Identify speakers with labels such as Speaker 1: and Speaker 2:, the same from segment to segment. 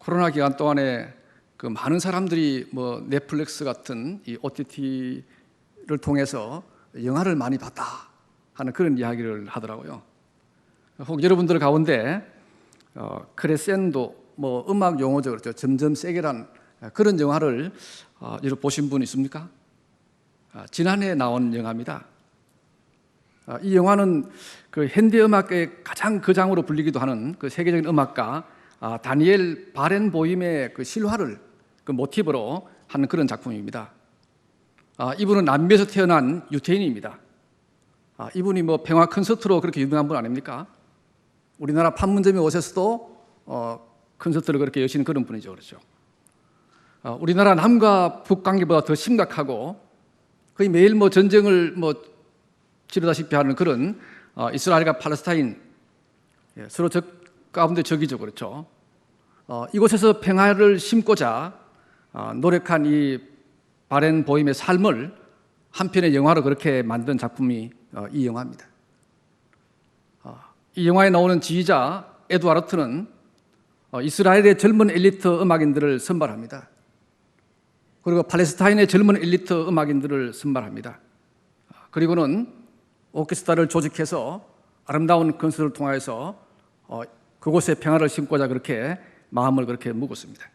Speaker 1: 코로나 기간 동안에 그 많은 사람들이 뭐 넷플릭스 같은 이 OTT를 통해서 영화를 많이 봤다 하는 그런 이야기를 하더라고요. 혹 여러분들 가운데 크레센도 뭐 음악 용어죠, 그렇죠? 점점 세게란 그런 영화를 여러분 보신 분 있습니까? 지난해 나온 영화입니다. 이 영화는 그 현대 음악의 가장 거장으로 불리기도 하는 그 세계적인 음악가 다니엘 바렌보임의 그 실화를 그 모티브로 하는 그런 작품입니다. 이분은 남미에서 태어난 유태인입니다. 이분이 뭐 평화 콘서트로 그렇게 유명한 분 아닙니까? 우리나라 판문점의 옷에서도 콘서트를 그렇게 여시는 그런 분이죠, 그렇죠? 우리나라 남과 북 관계보다 더 심각하고 거의 매일 뭐 전쟁을 뭐 치르다시피 하는 그런 이스라엘과 팔레스타인 서로 가운데 적이죠, 그렇죠? 이곳에서 평화를 심고자 노력한 이 바렌보임의 삶을 한 편의 영화로 그렇게 만든 작품이 이 영화입니다. 이 영화에 나오는 지휘자 에두아르트는 이스라엘의 젊은 엘리트 음악인들을 선발합니다. 그리고 팔레스타인의 젊은 엘리트 음악인들을 선발합니다. 그리고는 오케스트라를 조직해서 아름다운 콘서트를 통해서 그곳에 평화를 심고자 그렇게 마음을 그렇게 먹었습니다.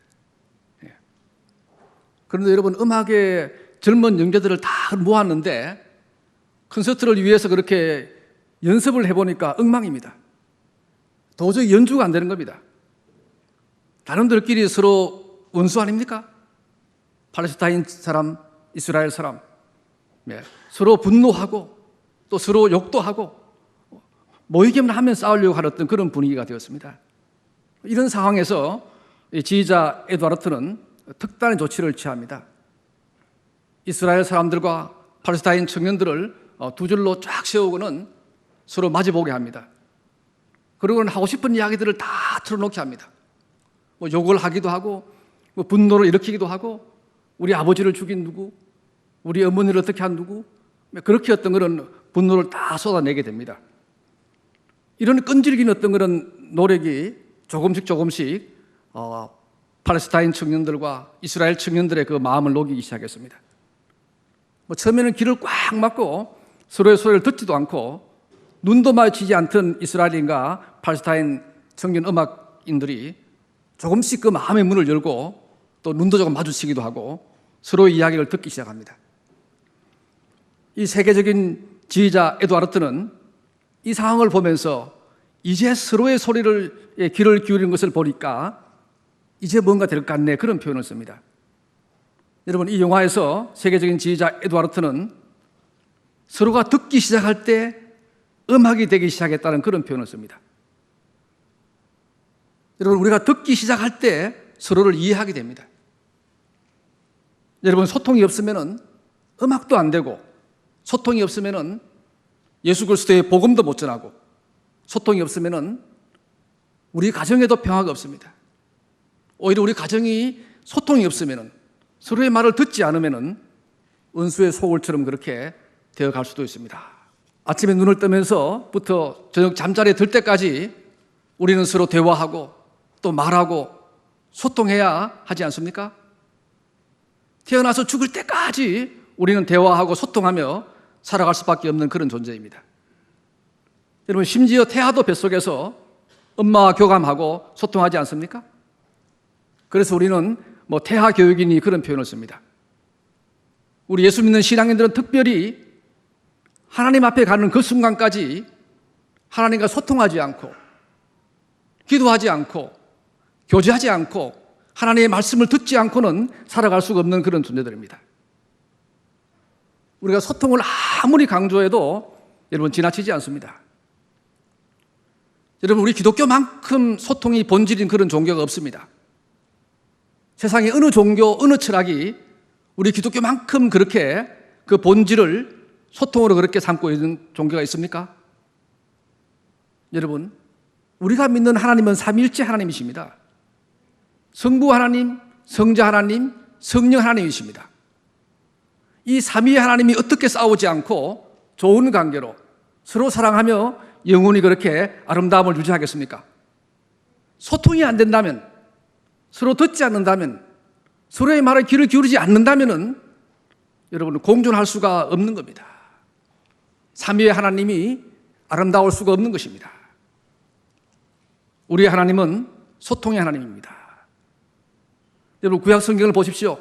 Speaker 1: 그런데 여러분, 음악의 젊은 영재들을 다 모았는데 콘서트를 위해서 그렇게 연습을 해보니까 엉망입니다. 도저히 연주가 안 되는 겁니다. 단원들끼리 서로 원수 아닙니까? 팔레스타인 사람, 이스라엘 사람, 서로 분노하고 또 서로 욕도 하고 모이기만 하면 싸우려고 하던 그런 분위기가 되었습니다. 이런 상황에서 지휘자 에두아르트는 특단의 조치를 취합니다. 이스라엘 사람들과 팔레스타인 청년들을 두 줄로 쫙 세우고는 서로 마주보게 합니다. 그리고는 하고 싶은 이야기들을 다 틀어놓게 합니다. 뭐 욕을 하기도 하고 뭐 분노를 일으키기도 하고 우리 아버지를 죽인 누구, 우리 어머니를 어떻게 한 누구, 그렇게 어떤 그런 분노를 다 쏟아내게 됩니다. 이런 끈질긴 어떤 그런 노력이 조금씩 팔레스타인 청년들과 이스라엘 청년들의 그 마음을 녹이기 시작했습니다. 뭐 처음에는 귀를 꽉 막고 서로의 소리를 듣지도 않고 눈도 마주치지 않던 이스라엘인과 팔레스타인 청년 음악인들이 조금씩 그 마음의 문을 열고 또 눈도 조금 마주치기도 하고 서로의 이야기를 듣기 시작합니다. 이 세계적인 지휘자 에두아르트는 이 상황을 보면서 이제 서로의 소리를 귀를 기울이는 것을 보니까 이제 뭔가 될 것 같네, 그런 표현을 씁니다. 여러분, 이 영화에서 세계적인 지휘자 에두아르트는 서로가 듣기 시작할 때 음악이 되기 시작했다는 그런 표현을 씁니다. 여러분, 우리가 듣기 시작할 때 서로를 이해하게 됩니다. 여러분, 소통이 없으면 음악도 안 되고, 소통이 없으면 예수 그리스도의 복음도 못 전하고, 소통이 없으면 우리 가정에도 평화가 없습니다. 오히려 우리 가정이 소통이 없으면, 서로의 말을 듣지 않으면 원수의 소굴처럼 그렇게 되어갈 수도 있습니다. 아침에 눈을 뜨면서부터 저녁 잠자리에 들 때까지 우리는 서로 대화하고 또 말하고 소통해야 하지 않습니까? 태어나서 죽을 때까지 우리는 대화하고 소통하며 살아갈 수밖에 없는 그런 존재입니다. 여러분, 심지어 태아도 뱃속에서 엄마와 교감하고 소통하지 않습니까? 그래서 우리는 뭐 태아 교육인이 그런 표현을 씁니다. 우리 예수 믿는 신앙인들은 특별히 하나님 앞에 가는 그 순간까지 하나님과 소통하지 않고 기도하지 않고 교제하지 않고 하나님의 말씀을 듣지 않고는 살아갈 수가 없는 그런 존재들입니다. 우리가 소통을 아무리 강조해도 여러분 지나치지 않습니다. 여러분, 우리 기독교만큼 소통이 본질인 그런 종교가 없습니다. 세상의 어느 종교, 어느 철학이 우리 기독교만큼 그렇게 그 본질을 소통으로 그렇게 삼고 있는 종교가 있습니까? 여러분, 우리가 믿는 하나님은 삼위일체 하나님이십니다. 성부 하나님, 성자 하나님, 성령 하나님이십니다. 이 삼위의 하나님이 어떻게 싸우지 않고 좋은 관계로 서로 사랑하며 영원히 그렇게 아름다움을 유지하겠습니까? 소통이 안 된다면, 서로 듣지 않는다면, 서로의 말에 귀를 기울이지 않는다면 여러분 공존할 수가 없는 겁니다. 삼위의 하나님이 아름다울 수가 없는 것입니다. 우리의 하나님은 소통의 하나님입니다. 여러분 구약 성경을 보십시오.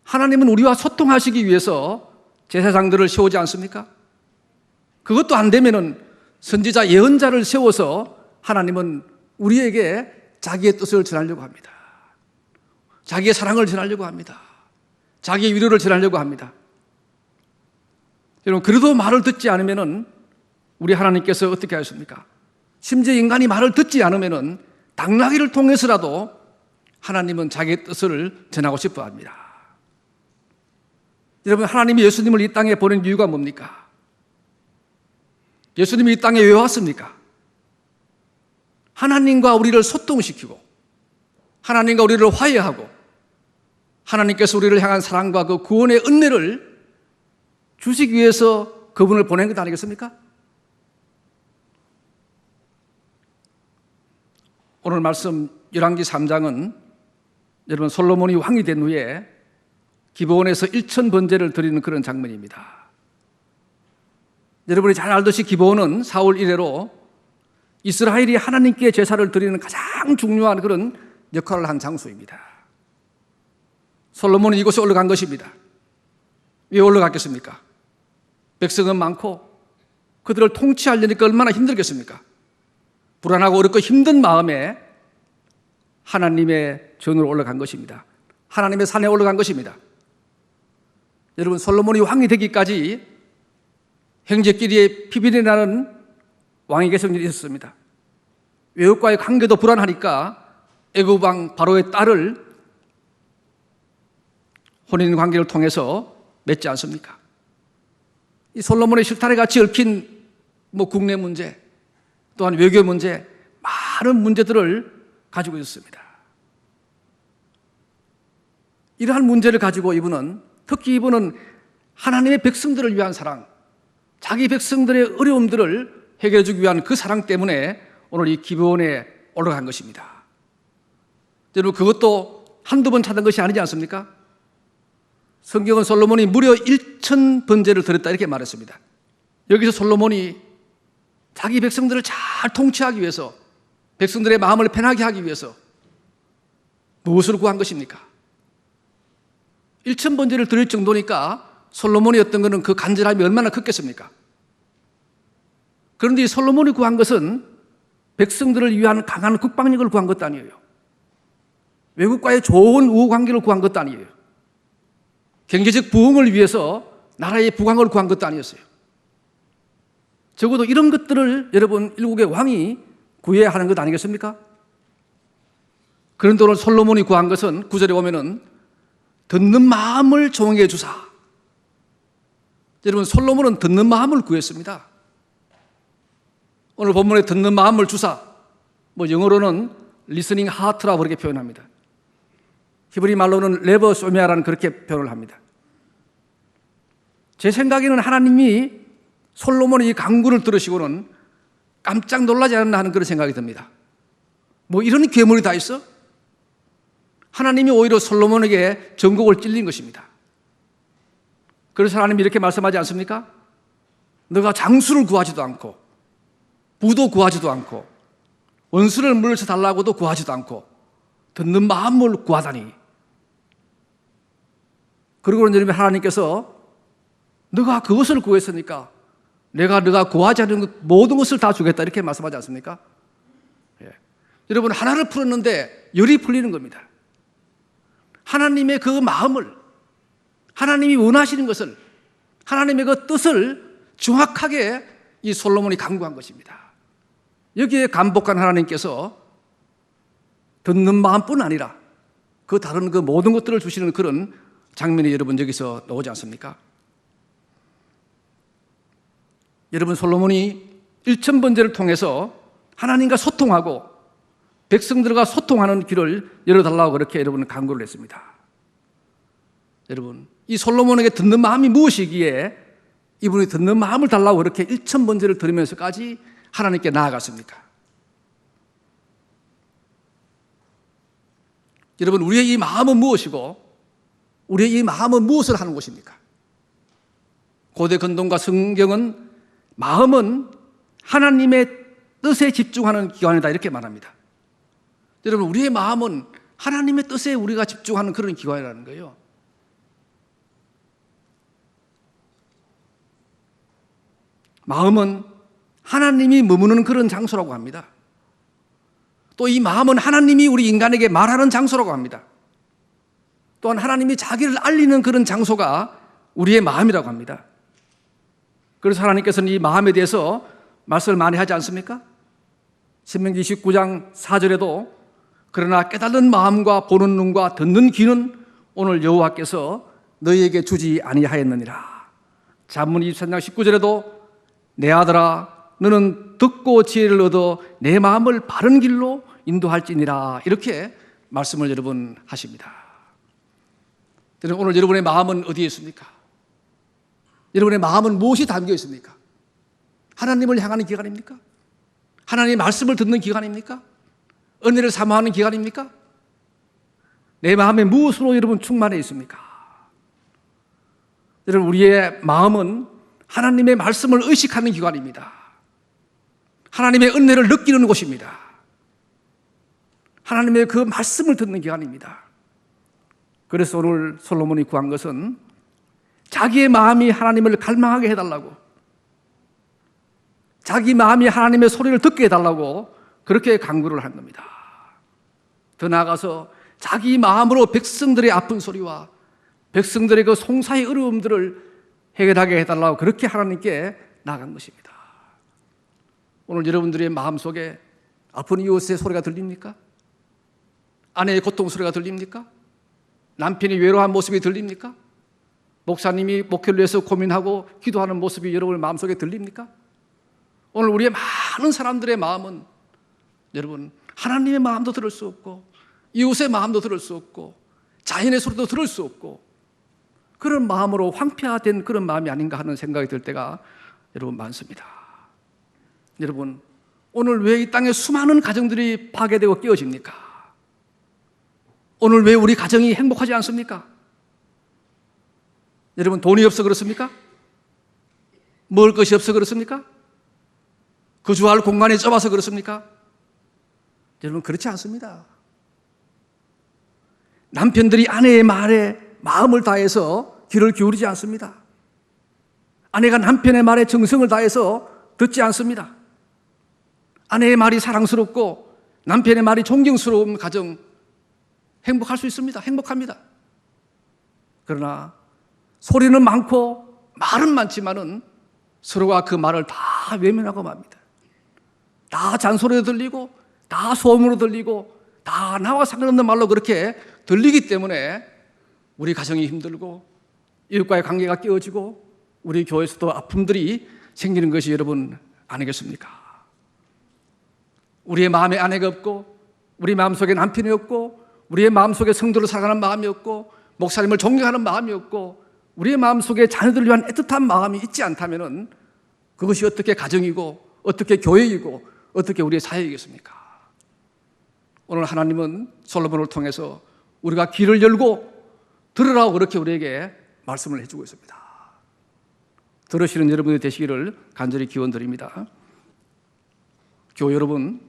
Speaker 1: 하나님은 우리와 소통하시기 위해서 제사장들을 세우지 않습니까? 그것도 안 되면은 선지자 예언자를 세워서 하나님은 우리에게 자기의 뜻을 전하려고 합니다. 자기의 사랑을 전하려고 합니다. 자기의 위로를 전하려고 합니다. 여러분 그래도 말을 듣지 않으면은 우리 하나님께서 어떻게 하셨습니까? 심지어 인간이 말을 듣지 않으면은 당나귀를 통해서라도 하나님은 자기의 뜻을 전하고 싶어 합니다. 여러분 하나님이 예수님을 이 땅에 보낸 이유가 뭡니까? 예수님이 이 땅에 왜 왔습니까? 하나님과 우리를 소통시키고 하나님과 우리를 화해하고 하나님께서 우리를 향한 사랑과 그 구원의 은혜를 주시기 위해서 그분을 보낸 것 아니겠습니까? 오늘 말씀 열왕기 3장은 여러분 솔로몬이 왕이 된 후에 기브온에서 1000번제를 드리는 그런 장면입니다. 여러분이 잘 알듯이 기브온은 사울 이래로 이스라엘이 하나님께 제사를 드리는 가장 중요한 그런 역할을 한 장소입니다. 솔로몬은 이곳에 올라간 것입니다. 왜 올라갔겠습니까? 백성은 많고 그들을 통치하려니까 얼마나 힘들겠습니까? 불안하고 어렵고 힘든 마음에 하나님의 전으로 올라간 것입니다. 하나님의 산에 올라간 것입니다. 여러분 솔로몬이 왕이 되기까지 형제끼리의 피비린내 나는 왕에게 성질이 있었습니다. 외국과의 관계도 불안하니까 애굽 왕 바로의 딸을 혼인 관계를 통해서 맺지 않습니까? 이 솔로몬의 실타래 같이 얽힌 국내 문제 또한 외교 문제 많은 문제들을 가지고 있었습니다. 이러한 문제를 가지고 특히 이분은 하나님의 백성들을 위한 사랑, 자기 백성들의 어려움들을 해결해 주기 위한 그 사랑 때문에 오늘 이 기브온에 올라간 것입니다. 여러분 그것도 한두 번 찾은 것이 아니지 않습니까? 성경은 솔로몬이 무려 1000번제를 드렸다 이렇게 말했습니다. 여기서 솔로몬이 자기 백성들을 잘 통치하기 위해서 백성들의 마음을 편하게 하기 위해서 무엇을 구한 것입니까? 1000번제를 드릴 정도니까 솔로몬이 어떤 것은 그 간절함이 얼마나 컸겠습니까? 그런데 이 솔로몬이 구한 것은 백성들을 위한 강한 국방력을 구한 것도 아니에요. 외국과의 좋은 우호관계를 구한 것도 아니에요. 경제적 부흥을 위해서 나라의 부강을 구한 것도 아니었어요. 적어도 이런 것들을 여러분 일국의 왕이 구해야 하는 것 아니겠습니까? 그런데 오늘 솔로몬이 구한 것은 9절에 보면은 듣는 마음을 종에게 주사. 여러분 솔로몬은 듣는 마음을 구했습니다. 오늘 본문에 듣는 마음을 주사, 영어로는 listening heart라고 그렇게 표현합니다. 히브리 말로는 레버 소미아라는 그렇게 표현을 합니다. 제 생각에는 하나님이 솔로몬의 이 간구를 들으시고는 깜짝 놀라지 않나 하는 그런 생각이 듭니다. 이런 괴물이 다 있어? 하나님이 오히려 솔로몬에게 전곡을 찔린 것입니다. 그래서 하나님이 이렇게 말씀하지 않습니까? 너가 장수를 구하지도 않고 부도 구하지도 않고 원수를 물리쳐 달라고도 구하지도 않고 듣는 마음을 구하다니. 그리고는 여러분 하나님께서 너가 그것을 구했으니까 내가 너가 구하지 않은 모든 것을 다 주겠다 이렇게 말씀하지 않습니까? 예. 여러분 하나를 풀었는데 열이 풀리는 겁니다. 하나님의 그 마음을 하나님이 원하시는 것을 하나님의 그 뜻을 정확하게 이 솔로몬이 간구한 것입니다. 여기에 감복한 하나님께서 듣는 마음뿐 아니라 그 다른 그 모든 것들을 주시는 그런 장면이 여러분 여기서 나오지 않습니까? 여러분 솔로몬이 1000번제를 통해서 하나님과 소통하고 백성들과 소통하는 길을 열어달라고 그렇게 여러분 간구를 했습니다. 여러분 이 솔로몬에게 듣는 마음이 무엇이기에 이분이 듣는 마음을 달라고 그렇게 1000번제를 드리면서까지 하나님께 나아갔습니까? 여러분, 우리의 이 마음은 무엇이고 우리의 이 마음은 무엇을 하는 곳입니까? 고대 근동과 성경은 마음은 하나님의 뜻에 집중하는 기관이다 이렇게 말합니다. 여러분, 우리의 마음은 하나님의 뜻에 우리가 집중하는 그런 기관이라는 거예요. 마음은 하나님이 머무는 그런 장소라고 합니다. 또 이 마음은 하나님이 우리 인간에게 말하는 장소라고 합니다. 또한 하나님이 자기를 알리는 그런 장소가 우리의 마음이라고 합니다. 그래서 하나님께서는 이 마음에 대해서 말씀을 많이 하지 않습니까? 신명기 19장 4절에도 그러나 깨달은 마음과 보는 눈과 듣는 귀는 오늘 여호와께서 너희에게 주지 아니하였느니라. 잠언 23장 19절에도 내 아들아 너는 듣고 지혜를 얻어 내 마음을 바른 길로 인도할지니라. 이렇게 말씀을 여러분 하십니다. 오늘 여러분의 마음은 어디에 있습니까? 여러분의 마음은 무엇이 담겨 있습니까? 하나님을 향하는 기간입니까? 하나님의 말씀을 듣는 기간입니까? 은혜를 사모하는 기간입니까? 내 마음에 무엇으로 여러분 충만해 있습니까? 여러분, 우리의 마음은 하나님의 말씀을 의식하는 기관입니다. 하나님의 은혜를 느끼는 곳입니다. 하나님의 그 말씀을 듣는 기관입니다. 그래서 오늘 솔로몬이 구한 것은 자기의 마음이 하나님을 갈망하게 해달라고, 자기 마음이 하나님의 소리를 듣게 해달라고 그렇게 간구를 한 겁니다. 더 나아가서 자기 마음으로 백성들의 아픈 소리와 백성들의 그 송사의 어려움들을 해결하게 해달라고 그렇게 하나님께 나간 것입니다. 오늘 여러분들의 마음속에 아픈 이웃의 소리가 들립니까? 아내의 고통 소리가 들립니까? 남편이 외로운 모습이 들립니까? 목사님이 목회를 위해서 고민하고 기도하는 모습이 여러분 마음속에 들립니까? 오늘 우리의 많은 사람들의 마음은 여러분 하나님의 마음도 들을 수 없고 이웃의 마음도 들을 수 없고 자연의 소리도 들을 수 없고 그런 마음으로 황폐화된 그런 마음이 아닌가 하는 생각이 들 때가 여러분 많습니다. 여러분, 오늘 왜 이 땅에 수많은 가정들이 파괴되고 깨어집니까? 오늘 왜 우리 가정이 행복하지 않습니까? 여러분, 돈이 없어 그렇습니까? 먹을 것이 없어 그렇습니까? 거주할 공간이 좁아서 그렇습니까? 여러분, 그렇지 않습니다. 남편들이 아내의 말에 마음을 다해서 귀를 기울이지 않습니다. 아내가 남편의 말에 정성을 다해서 듣지 않습니다. 아내의 말이 사랑스럽고 남편의 말이 존경스러운 가정 행복할 수 있습니다. 행복합니다. 그러나 소리는 많고 말은 많지만은 서로가 그 말을 다 외면하고 맙니다. 다 잔소리로 들리고 다 소음으로 들리고 다 나와 상관없는 말로 그렇게 들리기 때문에 우리 가정이 힘들고 이웃과의 관계가 깨어지고 우리 교회에서도 아픔들이 생기는 것이 여러분 아니겠습니까? 우리의 마음에 아내가 없고 우리 마음속에 남편이 없고 우리의 마음속에 성도를 사랑하는 마음이 없고 목사님을 존경하는 마음이 없고 우리의 마음속에 자녀들을 위한 애틋한 마음이 있지 않다면 그것이 어떻게 가정이고 어떻게 교회이고 어떻게 우리의 사회이겠습니까? 오늘 하나님은 솔로몬을 통해서 우리가 귀를 열고 들으라고 그렇게 우리에게 말씀을 해주고 있습니다. 들으시는 여러분이 되시기를 간절히 기원드립니다. 교회 여러분,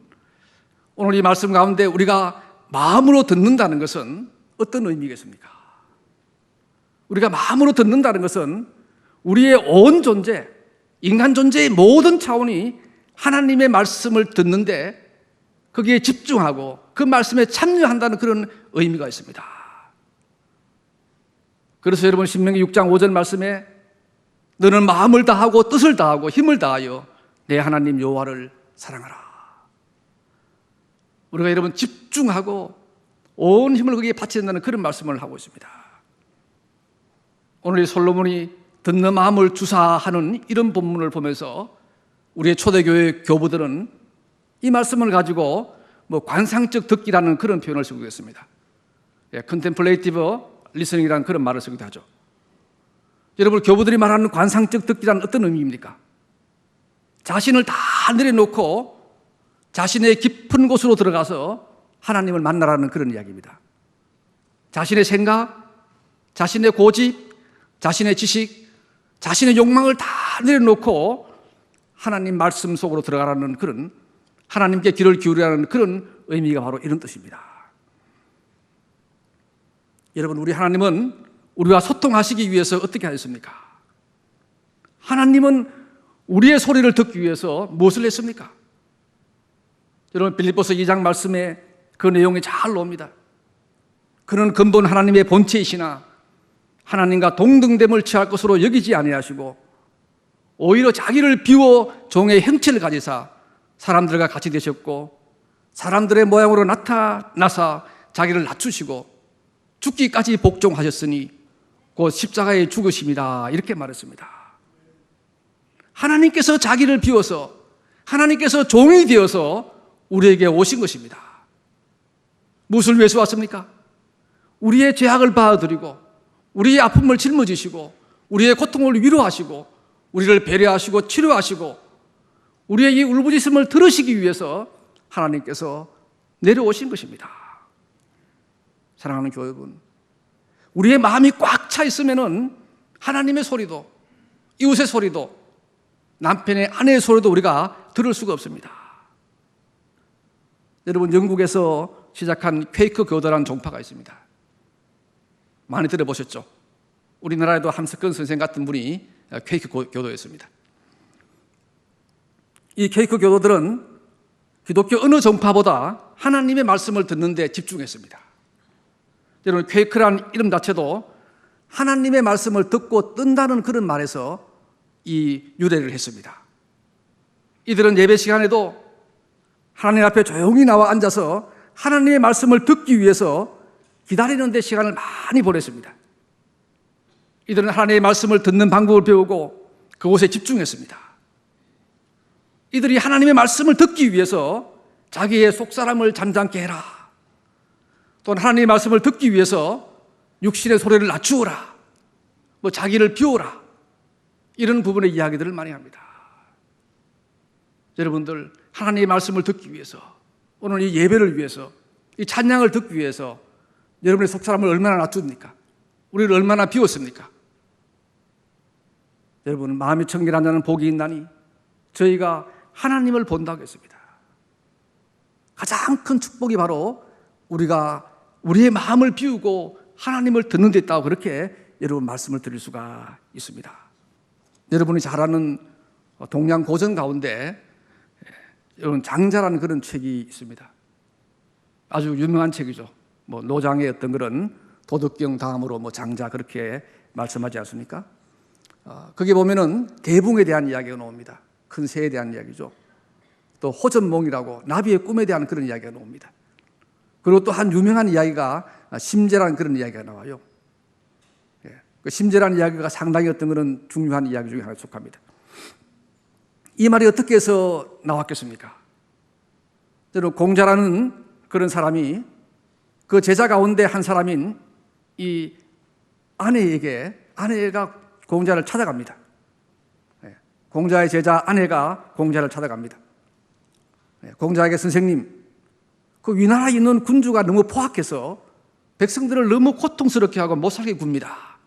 Speaker 1: 오늘 이 말씀 가운데 우리가 마음으로 듣는다는 것은 어떤 의미겠습니까? 우리가 마음으로 듣는다는 것은 우리의 온 존재, 인간 존재의 모든 차원이 하나님의 말씀을 듣는데 거기에 집중하고 그 말씀에 참여한다는 그런 의미가 있습니다. 그래서 여러분 신명기 6장 5절 말씀에 너는 마음을 다하고 뜻을 다하고 힘을 다하여 내 하나님 여호와를 사랑하라. 우리가 여러분 집중하고 온 힘을 거기에 바쳐야 된다는 그런 말씀을 하고 있습니다. 오늘 이 솔로몬이 듣는 마음을 주사하는 이런 본문을 보면서 우리의 초대교회 교부들은 이 말씀을 가지고 관상적 듣기라는 그런 표현을 쓰고 있습니다. 컨템플레이티브 리스닝이라는 그런 말을 쓰기도 하죠. 여러분, 교부들이 말하는 관상적 듣기란 어떤 의미입니까? 자신을 다 내려놓고 자신의 깊은 곳으로 들어가서 하나님을 만나라는 그런 이야기입니다. 자신의 생각, 자신의 고집, 자신의 지식, 자신의 욕망을 다 내려놓고 하나님 말씀 속으로 들어가라는 그런, 하나님께 귀를 기울이라는 그런 의미가 바로 이런 뜻입니다. 여러분, 우리 하나님은 우리와 소통하시기 위해서 어떻게 하셨습니까? 하나님은 우리의 소리를 듣기 위해서 무엇을 했습니까? 여러분, 빌립보서 2장 말씀에 그 내용이 잘 나옵니다. 그는 근본 하나님의 본체이시나 하나님과 동등됨을 취할 것으로 여기지 아니하시고 오히려 자기를 비워 종의 형체를 가지사 사람들과 같이 되셨고 사람들의 모양으로 나타나사 자기를 낮추시고 죽기까지 복종하셨으니 곧 십자가에 죽으심이다, 이렇게 말했습니다. 하나님께서 자기를 비워서 하나님께서 종이 되어서 우리에게 오신 것입니다. 무엇을 위해서 왔습니까? 우리의 죄악을 받아들이고 우리의 아픔을 짊어지시고 우리의 고통을 위로하시고 우리를 배려하시고 치료하시고 우리의 이 울부짖음을 들으시기 위해서 하나님께서 내려오신 것입니다. 사랑하는 교회 여러분, 우리의 마음이 꽉 차 있으면은 하나님의 소리도 이웃의 소리도 남편의 아내의 소리도 우리가 들을 수가 없습니다. 여러분, 영국에서 시작한 퀘이크 교도라는 종파가 있습니다. 많이 들어보셨죠? 우리나라에도 함석근 선생 같은 분이 퀘이크 교도였습니다. 이 퀘이크 교도들은 기독교 어느 종파보다 하나님의 말씀을 듣는 데 집중했습니다. 여러분, 퀘이크라는 이름 자체도 하나님의 말씀을 듣고 뜬다는 그런 말에서 이 유래를 했습니다. 이들은 예배 시간에도 하나님 앞에 조용히 나와 앉아서 하나님의 말씀을 듣기 위해서 기다리는 데 시간을 많이 보냈습니다. 이들은 하나님의 말씀을 듣는 방법을 배우고 그곳에 집중했습니다. 이들이 하나님의 말씀을 듣기 위해서 자기의 속사람을 잠잠게 해라, 또는 하나님의 말씀을 듣기 위해서 육신의 소리를 낮추어라, 자기를 비워라, 이런 부분의 이야기들을 많이 합니다. 여러분들, 하나님의 말씀을 듣기 위해서, 오늘 이 예배를 위해서, 이 찬양을 듣기 위해서 여러분의 속사람을 얼마나 낮춥니까? 우리를 얼마나 비웠습니까? 여러분, 마음이 청결한 자는 복이 있나니 저희가 하나님을 본다고 했습니다. 가장 큰 축복이 바로 우리가 우리의 마음을 비우고 하나님을 듣는 데 있다고 그렇게 여러분 말씀을 드릴 수가 있습니다. 여러분이 잘 아는 동양 고전 가운데 여러분 장자라는 그런 책이 있습니다. 아주 유명한 책이죠. 노장의 어떤 그런 도덕경 다음으로 장자 그렇게 말씀하지 않습니까? 거기 보면은 대붕에 대한 이야기가 나옵니다. 큰 새에 대한 이야기죠. 또 호전몽이라고 나비의 꿈에 대한 그런 이야기가 나옵니다. 그리고 또 한 유명한 이야기가 심재라는 그런 이야기가 나와요. 그 심재라는 이야기가 상당히 어떤 그런 중요한 이야기 중에 하나에 속합니다. 이 말이 어떻게 해서 나왔겠습니까? 저는 공자라는 그런 사람이 그 제자 가운데 한 사람인 이 아내가 공자를 찾아갑니다. 공자의 제자 아내가 공자를 찾아갑니다. 공자에게, 선생님, 그 위나라에 있는 군주가 너무 포악해서 백성들을 너무 고통스럽게 하고 못 살게 굽니다.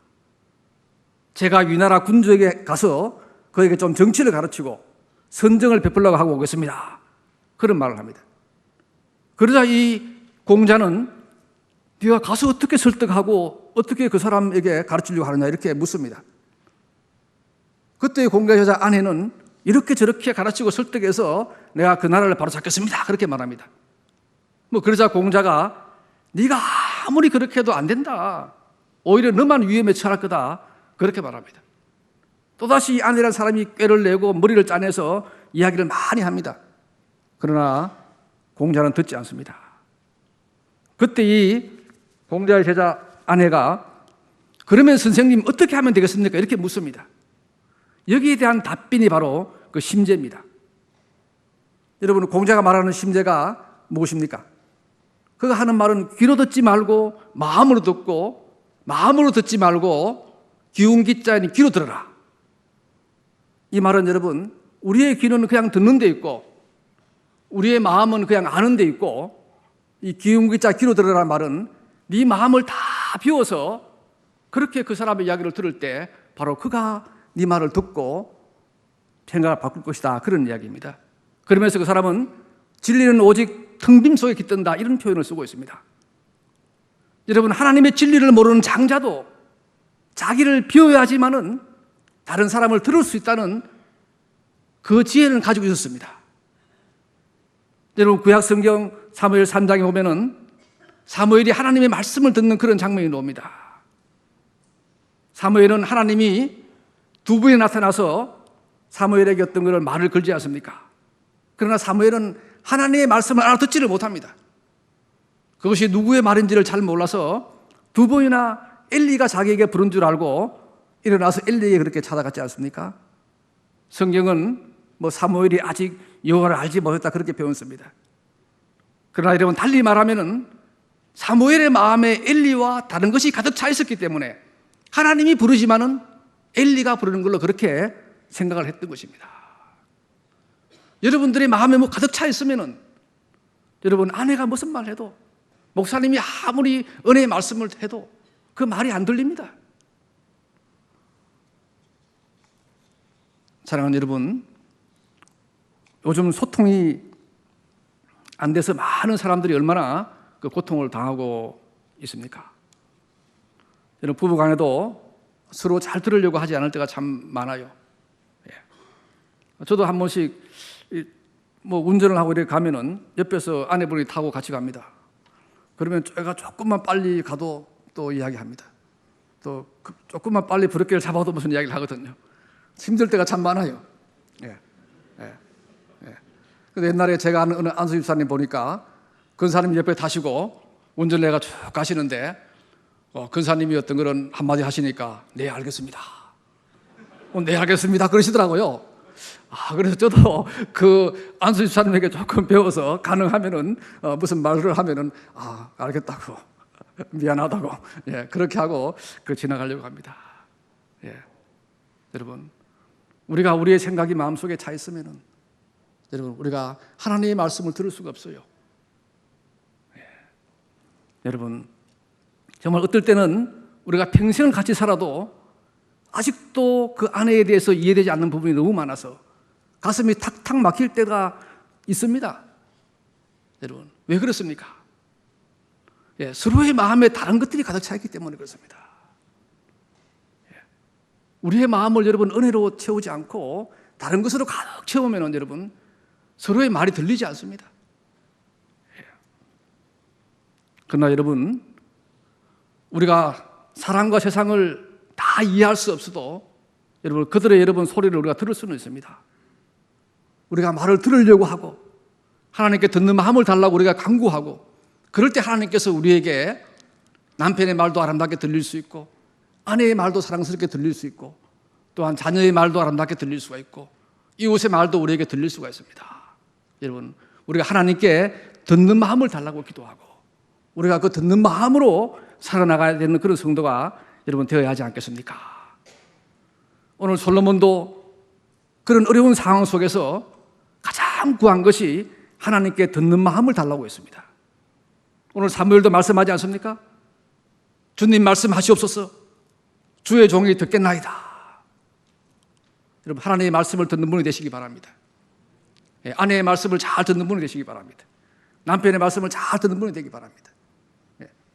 Speaker 1: 제가 위나라 군주에게 가서 그에게 좀 정치를 가르치고 선정을 베풀려고 하고 오겠습니다. 그런 말을 합니다. 그러자 이 공자는 네가 가서 어떻게 설득하고 어떻게 그 사람에게 가르치려고 하느냐 이렇게 묻습니다. 그때 공자의 여자 아내는 이렇게 저렇게 가르치고 설득해서 내가 그 나라를 바로 잡겠습니다, 그렇게 말합니다. 그러자 공자가 네가 아무리 그렇게 해도 안 된다, 오히려 너만 위험에 처할 거다, 그렇게 말합니다. 또다시 이 아내라는 사람이 꾀를 내고 머리를 짜내서 이야기를 많이 합니다. 그러나 공자는 듣지 않습니다. 그때 이 공자의 제자 아내가 그러면 선생님 어떻게 하면 되겠습니까? 이렇게 묻습니다. 여기에 대한 답변이 바로 그 심재입니다. 여러분, 공자가 말하는 심재가 무엇입니까? 그가 하는 말은 귀로 듣지 말고 마음으로 듣고, 마음으로 듣지 말고 기운 기자니 귀로 들어라. 이 말은 여러분, 우리의 귀는 그냥 듣는 데 있고 우리의 마음은 그냥 아는 데 있고, 이 기운 기자 귀로 들어라는 말은 네 마음을 다 다 비워서 그렇게 그 사람의 이야기를 들을 때 바로 그가 네 말을 듣고 생각을 바꿀 것이다, 그런 이야기입니다. 그러면서 그 사람은 진리는 오직 텅 빈 속에 깃든다, 이런 표현을 쓰고 있습니다. 여러분, 하나님의 진리를 모르는 장자도 자기를 비워야지만은 다른 사람을 들을 수 있다는 그 지혜는 가지고 있었습니다. 여러분, 구약 성경 사무엘 3장에 보면은 사무엘이 하나님의 말씀을 듣는 그런 장면이 나옵니다. 사무엘은 하나님이 두 분이 나타나서 사무엘에게 어떤 그런 말을 걸지 않습니까? 그러나 사무엘은 하나님의 말씀을 알아듣지를 못합니다. 그것이 누구의 말인지를 잘 몰라서 두 번이나 엘리가 자기에게 부른 줄 알고 일어나서 엘리에게 그렇게 찾아갔지 않습니까? 성경은 사무엘이 아직 여호와를 알지 못했다, 그렇게 표현습니다. 그러나 여러분, 달리 말하면은 사무엘의 마음에 엘리와 다른 것이 가득 차 있었기 때문에 하나님이 부르지만은 엘리가 부르는 걸로 그렇게 생각을 했던 것입니다. 여러분들의 마음에 가득 차 있으면은 여러분, 아내가 무슨 말 해도, 목사님이 아무리 은혜의 말씀을 해도 그 말이 안 들립니다. 사랑하는 여러분, 요즘 소통이 안 돼서 많은 사람들이 얼마나 그 고통을 당하고 있습니까? 여러분, 부부 간에도 서로 잘 들으려고 하지 않을 때가 참 많아요. 저도 한 번씩 운전을 하고 이렇게 가면은 옆에서 아내분이 타고 같이 갑니다. 그러면 제가 조금만 빨리 가도 또 이야기합니다. 또 조금만 빨리 브레이크를 잡아도 무슨 이야기를 하거든요. 힘들 때가 참 많아요. 근데 옛날에 제가 아는 어느 안수 집사님 보니까 근사님이 옆에 타시고 운전을 해가 쭉 가시는데 근사님이 어떤 그런 한마디 하시니까 네 알겠습니다. 네 알겠습니다 그러시더라고요. 그래서 저도 그 안수 집사님에게 조금 배워서 가능하면은 무슨 말을 하면은 알겠다고 미안하다고 그렇게 하고 지나가려고 합니다. 여러분, 우리가 우리의 생각이 마음속에 차 있으면은 여러분, 우리가 하나님의 말씀을 들을 수가 없어요. 여러분, 정말 어떨 때는 우리가 평생을 같이 살아도 아직도 그 아내에 대해서 이해되지 않는 부분이 너무 많아서 가슴이 탁탁 막힐 때가 있습니다. 여러분, 왜 그렇습니까? 서로의 마음에 다른 것들이 가득 차 있기 때문에 그렇습니다. 우리의 마음을 여러분 은혜로 채우지 않고 다른 것으로 가득 채우면 여러분 서로의 말이 들리지 않습니다. 그러나 여러분, 우리가 사람과 세상을 다 이해할 수 없어도 여러분 그들의 여러분 소리를 우리가 들을 수는 있습니다. 우리가 말을 들으려고 하고 하나님께 듣는 마음을 달라고 우리가 간구하고, 그럴 때 하나님께서 우리에게 남편의 말도 아름답게 들릴 수 있고 아내의 말도 사랑스럽게 들릴 수 있고 또한 자녀의 말도 아름답게 들릴 수가 있고 이웃의 말도 우리에게 들릴 수가 있습니다. 여러분, 우리가 하나님께 듣는 마음을 달라고 기도하고 우리가 그 듣는 마음으로 살아나가야 되는 그런 성도가 여러분 되어야 하지 않겠습니까? 오늘 솔로몬도 그런 어려운 상황 속에서 가장 구한 것이 하나님께 듣는 마음을 달라고 했습니다. 오늘 사무엘도 말씀하지 않습니까? 주님 말씀하시옵소서, 주의 종이 듣겠나이다. 여러분, 하나님의 말씀을 듣는 분이 되시기 바랍니다. 아내의 말씀을 잘 듣는 분이 되시기 바랍니다. 남편의 말씀을 잘 듣는 분이 되기 바랍니다.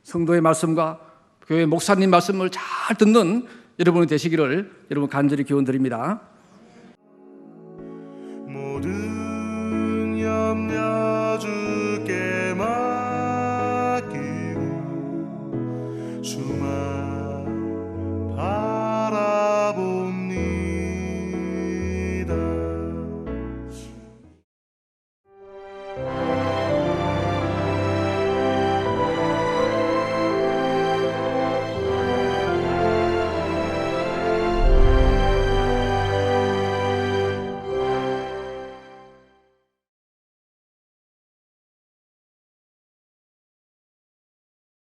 Speaker 1: 성도의 말씀과 교회 목사님 말씀을 잘 듣는 여러분이 되시기를 여러분 간절히 기원드립니다.
Speaker 2: 모든 염려